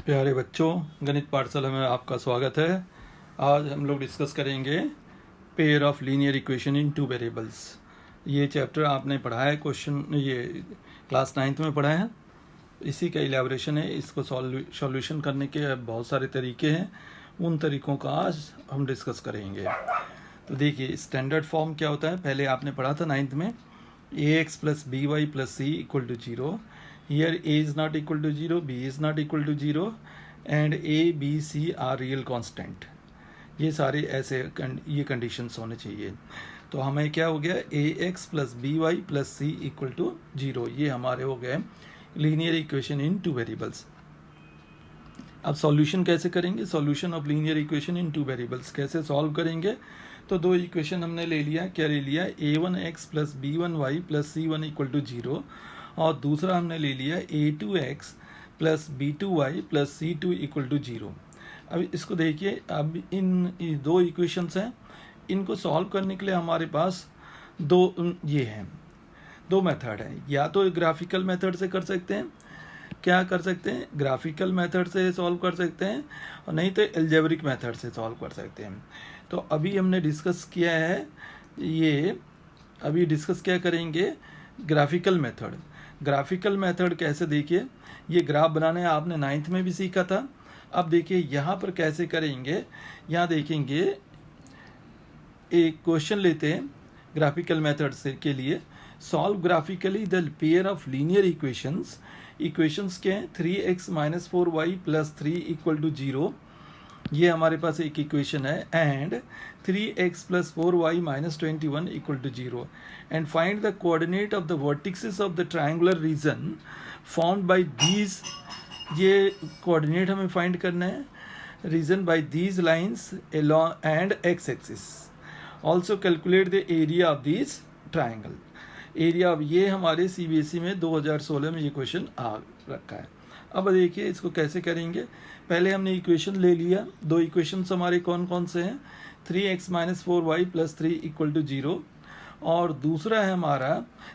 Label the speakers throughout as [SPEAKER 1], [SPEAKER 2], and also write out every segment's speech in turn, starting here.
[SPEAKER 1] प्यारे बच्चों, गणित पाठशाला में आपका स्वागत है। आज हम लोग डिस्कस करेंगे pair of linear equation in two variables. ये चैप्टर आपने पढ़ा है, क्वेश्चन ये क्लास 9th में पढ़ा है। इसी का इलेबोरेशन है। इसको सॉल्यूशन करने के बहुत सारे तरीके हैं, उन तरीकों का आज हम डिस्कस करेंगे। तो देखिए, स्टैंडर्ड फॉर्म क्या होता है, पहले आपने पढ़ा था 9th में, ax plus B Y plus C equal to 0। Here a is not equal to 0, b is not equal to 0 and a, b, c are real constant। ये सारे ऐसे ये कंडीशंस होने चाहिए। तो हमें क्या हो गया, A X plus B Y plus C equal to 0, ये हमारे हो गए linear equation in two variables. अब सॉल्यूशन कैसे करेंगे, solution of linear equation in two variables कैसे सॉल्व करेंगे। तो दो इक्वेशन हमने ले लिया, क्या ले लिया, a1x plus b1y plus c1 equal to 0, और दूसरा हमने ले लिया a2x plus b2y plus c2 equal to 0। अब इसको देखिए, अब इन दो इक्वेशंस हैं, इनको सॉल्व करने के लिए हमारे पास ये हैं, दो मेथड हैं। या तो ग्राफिकल मेथड से कर सकते हैं, क्या कर सकते हैं, ग्राफिकल मेथड से सॉल्व कर सकते हैं, और नहीं तो एल्जेब्रिक मेथड से सॉल्व कर सकते हैं। तो अभी हमने डिस्कस किया है ये, अभी डिस्कस क्या करेंगे, ग्राफिकल मेथड। ग्राफिकल मेथड कैसे, देखिए ये ग्राफ बनाने आपने 9th में भी सीखा था। अब देखिए यहाँ पर कैसे करेंगे, यहाँ देखेंगे एक क्वेश्चन लेते हैं ग्राफिकल मेथड से के लिए, solve graphically the pair of linear equations के हैं 3x minus 4y plus 3 equal to 0, ये हमारे पास एक इक्वेशन है, and 3x plus 4y minus 21 equal to 0, and find the coordinate of the vertices of the triangular region formed by these, ये coordinate हमें find करना है, region by these lines along and x axis. Also calculate the area of this triangle. Area of, ये हमारे CBSE में 2016 में ये question आ रखा है। अब देखिए इसको कैसे करेंगे। पहले हमने इक्वेशन ले लिया, दो इक्वेशंस हमारे कौन कौन से हैं, 3x minus 4y plus 3 equal to 0, और दूसरा है हमारा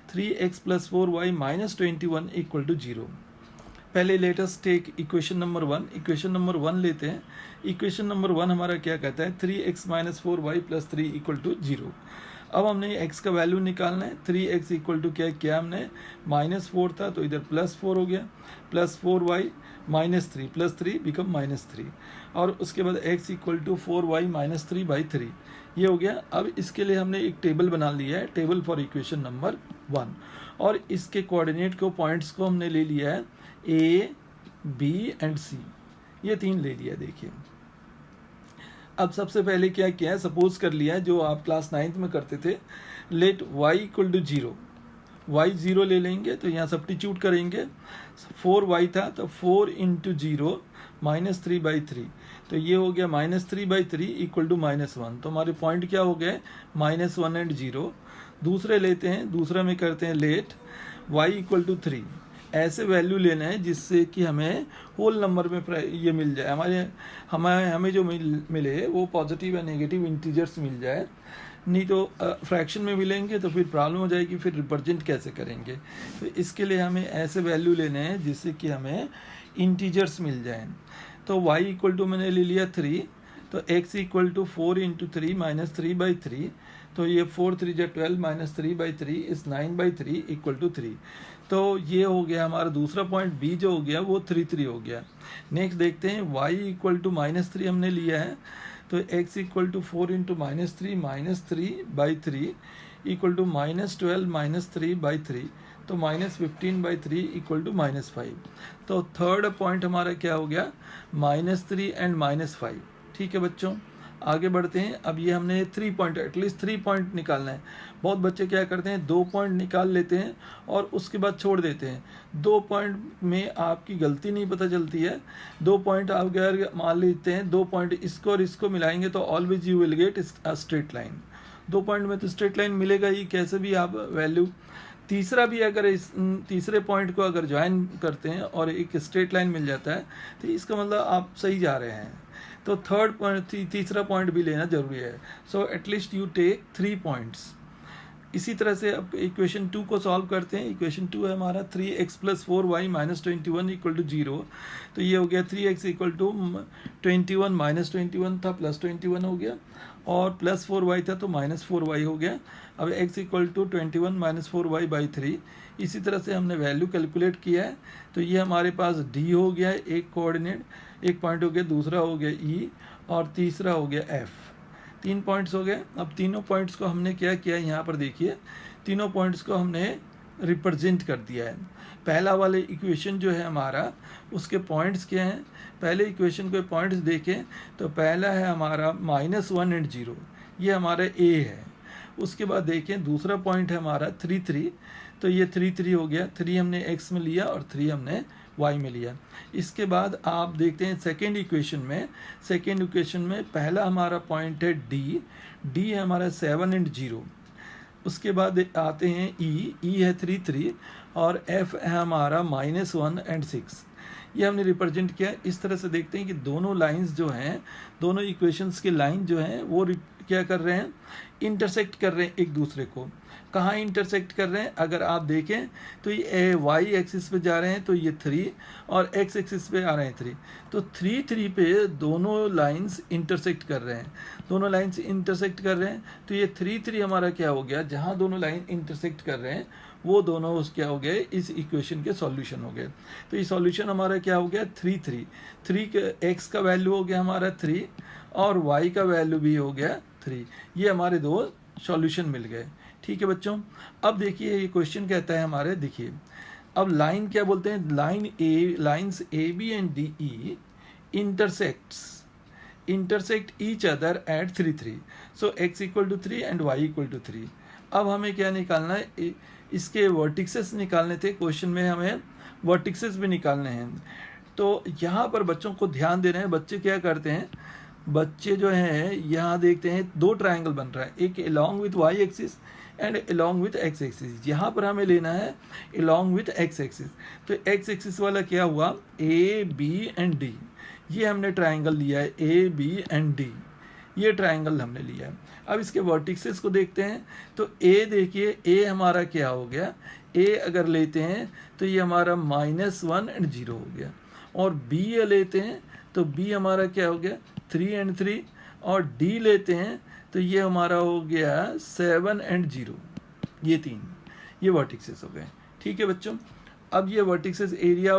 [SPEAKER 1] 3x plus 4y minus 21 equal to 0। पहले let us take equation number 1। Equation number 1 लेते हैं। इक्वेशन नंबर 1 हमारा क्या कहता है, 3x minus 4y plus 3 equal to 0। अब हमने x का वैल्यू निकालना है, 3x इक्वल टू क्या किया हमने, -4 था तो इधर +4 हो गया, plus 4y minus 3 plus 3 become -3, और उसके बाद x equal to 4y minus 3 by 3, ये हो गया। अब इसके लिए हमने एक टेबल बना लिया है, टेबल फॉर इक्वेशन नंबर 1, और इसके कोऑर्डिनेट को, पॉइंट्स को हमने ले लिया है a, b एंड c, ये 3 ले लिया। देखिए अब सबसे पहले क्या किया है, सपोज कर लिया है जो आप क्लास 9th में करते थे, let y equal to 0, y 0 ले लेंगे, तो यहाँ सब्स्टिट्यूट करेंगे, 4y था तो 4 इंटू 0 माइनस 3 बाई 3, तो ये हो गया -3 बाई 3 इक्वल टू -1। तो हमारे पॉइंट क्या हो गए, -1 एंड 0। दूसरे लेते हैं, दूसरे में करते हैं लेट y इक्वल टू 3, ऐसे वैल्यू लेना है जिससे कि हमें होल नंबर में ये मिल जाए, हमें जो मिले वो पॉजिटिव या नेगेटिव इंटीजर्स मिल जाए, नहीं तो फ्रैक्शन में मिलेंगे तो फिर प्रॉब्लम हो जाएगी, फिर रिप्रेजेंट कैसे करेंगे। तो इसके लिए हमें ऐसे वैल्यू लेने हैं जिससे कि हमें इंटीजर्स मिल जाए। तो y इक्वल टू मैंने ले लिया 3, तो x equal to 4 into 3 minus 3 by 3, तो ये 4 3 जा 12 माइनस 3 बाई 3 इस 9 बाई 3 इक्वल टू 3। तो ये हो गया हमारा दूसरा पॉइंट, b जो हो गया वो 3 3 हो गया। नेक्स्ट देखते हैं, y इक्वल टू -3 हमने लिया है, तो x equal to 4 into minus 3 by 3 equal to -12 minus 3 by 3, तो -15 बाई 3 इक्वल टू -5। तो थर्ड पॉइंट हमारा क्या हो गया, -3 एंड -5। ठीक है बच्चों, आगे बढ़ते हैं। अब ये हमने 3 पॉइंट, एटलीस्ट 3 पॉइंट निकालना है। बहुत बच्चे क्या करते हैं, 2 पॉइंट निकाल लेते हैं और उसके बाद छोड़ देते हैं। 2 पॉइंट में आपकी गलती नहीं पता चलती है। 2 पॉइंट आप अगर मान लेते हैं, 2 पॉइंट इसको और इसको मिलाएंगे तो always you will get a straight line. 2 point में तो स्ट्रेट लाइन मिलेगा ही, कैसे भी आप वैल्यू। तीसरा भी अगर इस तीसरे पॉइंट को अगर ज्वाइन करते हैं और एक स्ट्रेट लाइन मिल जाता है तो इसका मतलब आप सही जा रहे हैं। तो तीसरा पॉइंट भी लेना जरूरी है। So at least you take 3 points. इसी तरह से अब इक्वेशन 2 को सॉल्व करते हैं। इक्वेशन 2 है हमारा 3x + 4y - 21 = 0। तो ये हो गया 3x = 21 - 21 था +21 हो गया, और +4y था तो -4y हो गया। अब x = 21 - 4y/3। इसी तरह से हमने वैल्यू कैलकुलेट किया है, तो ये हमारे पास d हो गया एक कोऑर्डिनेट, एक पॉइंट हो गया, दूसरा हो गया e, और तीसरा हो गया f। 3 पॉइंट्स हो गए। अब तीनों पॉइंट्स को हमने क्या किया, यहाँ पर देखिए, तीनों पॉइंट्स को हमने रिप्रेजेंट कर दिया है। पहला वाले इक्वेशन जो है हमारा, उसके पॉइंट्स क्या हैं, पहले इक्वेशन के पॉइंट्स देखें तो पहला है हमारा -1 और 0, ये हमारा a है। उसके बाद देखें दूसरा पॉइंट है हमारा 3 3, तो ये 3 3 हो गया, 3 हमने x में लिया और 3 हमने y में लिया। इसके बाद आप देखते हैं सेकेंड इक्वेशन में पहला हमारा पॉइंट है d है हमारा 7 और 0। उसके बाद आते हैं e है 3 3, और f है हमारा -1 और 6। ये हमने रिप्रेजेंट किया। इस तरह से देखते हैं कि दोनों लाइंस जो हैं, दोनों इक्वेशंस के लाइन जो हैं वो क्या कर रहे हैं, इंटरसेक्ट कर रहे हैं एक दूसरे को। कहाँ इंटरसेक्ट कर रहे हैं, अगर आप देखें तो ये y एक्सिस पे जा रहे हैं तो ये 3, और x एक्सिस पे आ रहे हैं 3, तो 3 3 पे दोनों लाइंस इंटरसेक्ट कर रहे हैं। दोनों लाइंस इंटरसेक्ट कर रहे हैं तो ये 3 3 हमारा क्या हो गया, जहाँ दोनों लाइन इंटरसेक्ट कर रहे हैं वो दोनों उस क्या हो गए, इस इक्वेशन के सॉल्यूशन हो गए। तो ये सॉल्यूशन हमारा क्या हो गया, 3 3 3 के x का वैल्यू हो गया हमारा 3, और y का वैल्यू भी हो गया 3। ये हमारे दो सॉल्यूशन मिल गए। ठीक है बच्चों, अब देखिए ये क्वेश्चन कहता है हमारे, देखिए अब लाइन क्या बोलते हैं, lines A B and D E intersect each other at 3 3, so x = 3 and y = 3। अब हमें क्या निकालना है, इसके वर्टिक्सेस निकालने थे, क्वेश्चन में हमें वर्टिक्सेस भी निकालने हैं। तो यहाँ पर बच्चों को ध्यान दे रहे हैं, बच्चे क्या करते हैं, बच्चे जो हैं यहाँ देखते हैं दो ट्रायंगल बन रहा है, एक along with y axis and along with x axis. यहाँ पर हमें लेना है अलॉन्ग विथ x एक्सिस। तो x एक्सिस वाला क्या हुआ, a b एंड d, ये हमने ट्रायंगल लिया है a b एंड d, ये ट्रायंगल हमने लिया है। अब इसके वर्टिक्सेस को देखते हैं, तो a देखिए, a हमारा क्या हो गया, a अगर लेते हैं तो ये हमारा -1 और 0 हो गया, और b लेते हैं तो b हमारा क्या हो गया 3 और 3, और d लेते हैं तो ये हमारा हो गया 7 और 0, ये 3, ये वर्टिक्सेस हो गए। ठीक है बच्चों, अब ये वर्टिक्सेस एरिया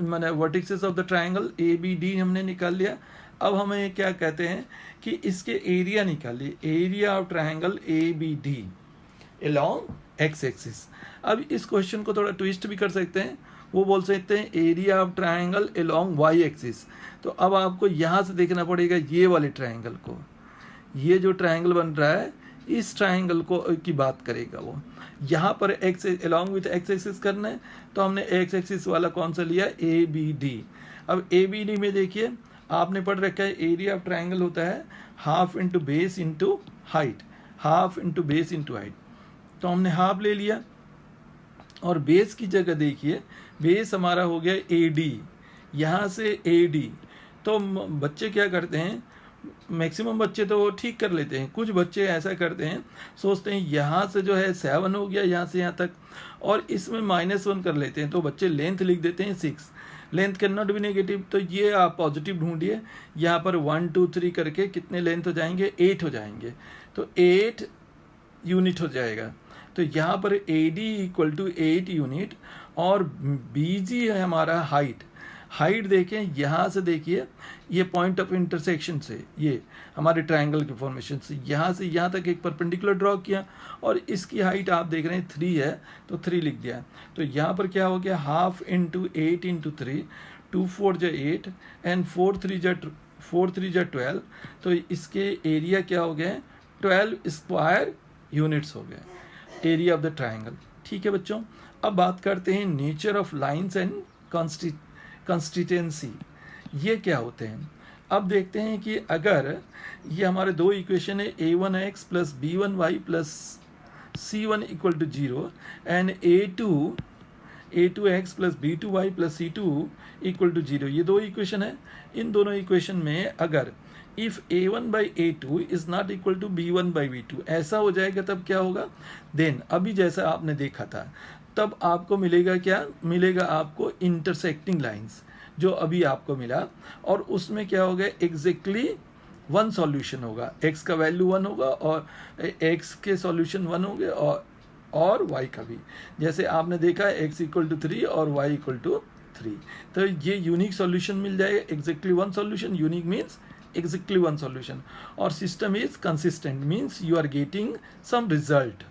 [SPEAKER 1] माने vertexes of the triangle A B D हमने निकाल लिया। अब हमें क्या कहते हैं कि इसके एरिया निकालिए, area of triangle A B D along X axis. अब इस क्वेश्चन को थोड़ा ट्विस्ट भी कर सकते हैं, वो बोल सकते हैं area of triangle along Y axis. तो अब आपको यहाँ से देखना पड़ेगा ये वाले ट्रायंगल को, ये जो ट्रायंगल बन रहा है इस ट्रायंगल को की बात करेगा वो। यहाँ पर x along with x axis करना है, तो हमने एक्स एक्सिस वाला कौन सा लिया, ए बी डी। अब ए बी डी में देखिए आपने पढ़ रखा है एरिया ऑफ ट्रायंगल होता है half into base into height, half into base into height. तो हमने हाफ ले लिया, और बेस की जगह देखिए बेस हमारा हो गया ए डी, यहाँ से ए डी। तो बच्चे क्या करते हैं, मैक्सिमम बच्चे तो ठीक कर लेते हैं, कुछ बच्चे ऐसा करते हैं, सोचते हैं यहाँ से जो है 7 हो गया यहाँ से यहाँ तक, और इसमें -1 कर लेते हैं, तो बच्चे लेंथ लिख देते हैं 6। Length can not be negative, तो ये आप पॉजिटिव ढूंढिए। यहाँ पर 1 2 3 करके कितने लेंथ हो जाएंगे, 8 हो जाएंगे, तो 8 यूनिट हो जाएगा। तो यहाँ पर AD = 8 यूनिट, और BG है हमारा हाइट। हाइट देखें, यहाँ से देखिए ये पॉइंट ऑफ इंटरसेक्शन से, ये हमारे ट्रायंगल के फॉर्मेशन से यहाँ तक एक परपेंडिकुलर ड्रॉ किया, और इसकी हाइट आप देख रहे हैं 3 है, तो 3 लिख दिया। तो यहाँ पर क्या हो गया, हाफ इंटू 8 इंटू 3, 2 4 जा 8 एंड 4 3 जा 12। तो इसके एरिया क्या हो गए, 12 स्क्वायर यूनिट्स हो गए, एरिया ऑफ द ट्रायंगल। ठीक है बच्चों, अब बात करते हैं nature of lines and constituency, ये क्या होते हैं। अब देखते हैं कि अगर ये हमारे दो इक्वेशन है a1x + b1y + c1 = 0 and a2x plus b2y plus c2 equal to 0। ये दो इक्वेशन है। इन दोनों इक्वेशन में अगर if a1 by a2 is not equal to b1 by b2 ऐसा हो जाएगा तब क्या होगा, देन अभी जैसा आपने देखा था तब आपको मिलेगा क्या, मिलेगा आपको इंटरसेक्टिंग लाइंस जो अभी आपको मिला, और उसमें क्या होगा, एग्जैक्टली वन सॉल्यूशन होगा, x का वैल्यू 1 होगा और x के सॉल्यूशन 1 होंगे और y का भी, जैसे आपने देखा x इक्वल टू 3 और y इक्वल टू 3। तो ये यूनिक सॉल्यूशन मिल जाएगा, exactly one solution. Unique means exactly one solution, और system is consistent means you are getting some result,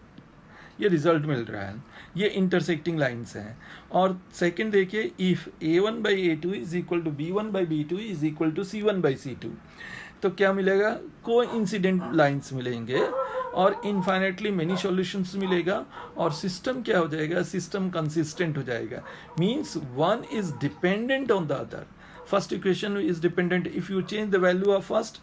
[SPEAKER 1] ये रिजल्ट मिल रहा है। ये इंटरसेक्टिंग लाइंस हैं। और सेकंड देखिए, if a1 by a2 is equal to b1 by b2 is equal to c1 by c2, तो क्या मिलेगा, को इंसिडेंट लाइंस मिलेंगे और इनफाइनेटली मेनी सॉल्यूशंस मिलेगा, और सिस्टम क्या हो जाएगा, सिस्टम कंसिस्टेंट हो जाएगा। Means one is dependent on the other. First equation is dependent. If you change the value of first,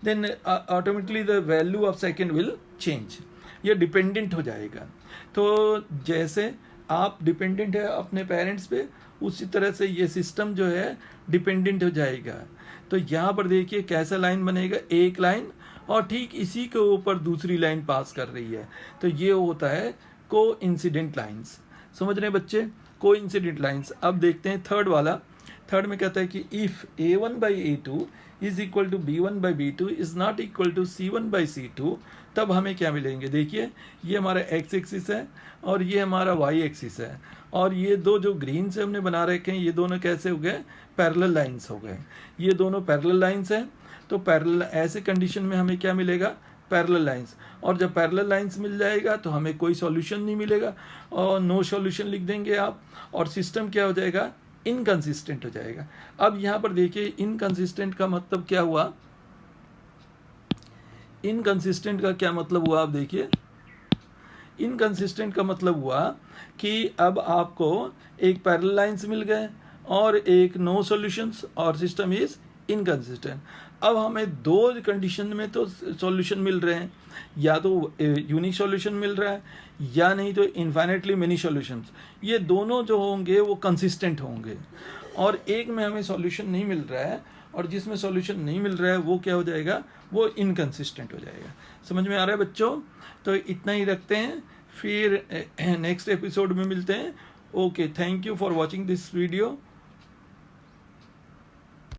[SPEAKER 1] then automatically the value of second will change. ये dependent हो जाएगा। तो जैसे आप डिपेंडेंट है अपने पेरेंट्स पे, उसी तरह से ये सिस्टम जो है डिपेंडेंट हो जाएगा। तो यहाँ पर देखिए कैसा लाइन बनेगा, एक लाइन और ठीक इसी के ऊपर दूसरी लाइन पास कर रही है, तो ये होता है को इंसिडेंट लाइन्स। समझ रहे हैं बच्चे, को इंसिडेंट लाइन्स। अब देखते हैं थर्ड वाला। थर्ड में कहता है कि if a1 by a2 is equal to b1 by b2 is not equal to c1 by c2, तब हमें क्या मिलेंगे। देखिए ये हमारा x एक्सिस है और ये हमारा y एक्सिस है, और ये दो जो ग्रीन से हमने बना रखे हैं ये दोनों कैसे हो गए, पैरेलल लाइंस हो गए। ये दोनों पैरेलल लाइंस हैं, तो पैरेलल ऐसे कंडीशन में हमें क्या मिलेगा, पैरेलल लाइंस। और जब पैरेलल लाइंस मिल जाएगा तो हमें कोई सॉल्यूशन नहीं मिलेगा और नो सॉल्यूशन लिख देंगे आप, और सिस्टम क्या हो जाएगा, इनकंसिस्टेंट हो जाएगा। अब यहां पर देखिए इनकंसिस्टेंट का मतलब क्या हुआ, इनकंसिस्टेंट का क्या मतलब हुआ, आप देखिए इनकंसिस्टेंट का मतलब हुआ कि अब आपको एक पैरेलल लाइंस मिल गए और एक नो सॉल्यूशंस और सिस्टम इज इनकंसिस्टेंट। अब हमें दो कंडीशन में तो सॉल्यूशन मिल रहे हैं, या तो यूनिक सॉल्यूशन मिल रहा है या नहीं तो इनफाइनेटली मेनी सॉल्यूशंस। ये दोनों जो होंगे वो कंसिस्टेंट होंगे, और एक में हमें सॉल्यूशन नहीं मिल रहा है और जिसमें सॉल्यूशन नहीं मिल रहा है वो क्या हो जाएगा, वो इनकंसिस्टेंट हो जाएगा। समझ में आ रहा है बच्चों। तो इतना ही रखते हैं, फिर नेक्स्ट एपिसोड में मिलते हैं। Okay, thank you for watching this video.